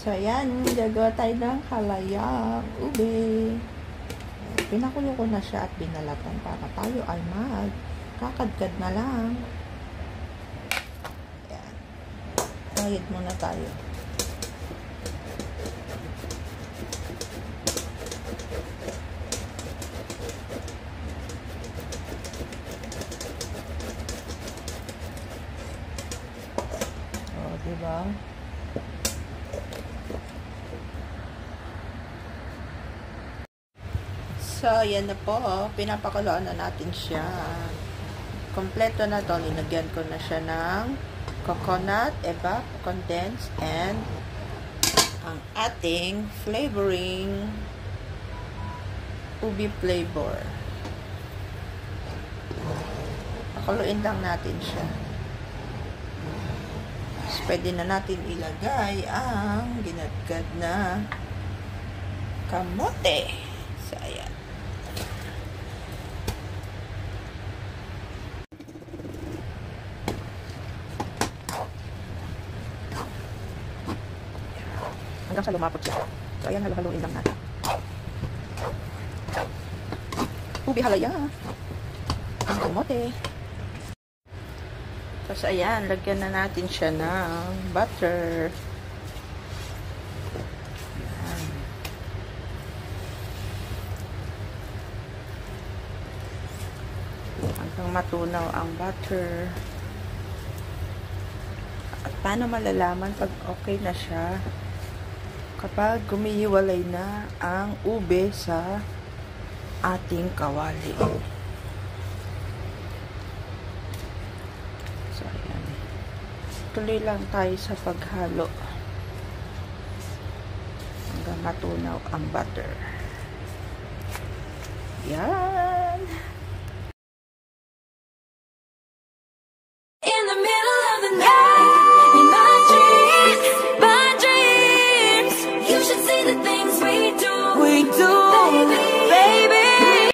So, ayan, gagawa tayo ng halayang ube. Pinakulo ko na siya at binalatan para tayo ay magkakadkad na lang. Ayan. Bayad muna tayo. O, diba? So, yan na po. Pinapakuluan na natin siya. Kompleto na to. Linagyan ko na siya ng coconut, evap, condensed, and ang ating flavoring ubi flavor. Pakuluin lang natin siya. So, pwede na natin ilagay ang ginadgad na kamote. So, ayan. Hanggang sa lumapot siya. So, ayan, halo-haloin lang natin. Ubi halaya. Ang kamote. Tapos, ayan, lagyan na natin siya ng butter. Ayan. Hanggang matunaw ang butter. At paano malalaman pag okay na siya? Kapag gumihiwalay na ang ube sa ating kawali. So, ayan. Tuloy lang tayo sa paghalo hanggang matunaw ang butter. Yan! In the middle of the night.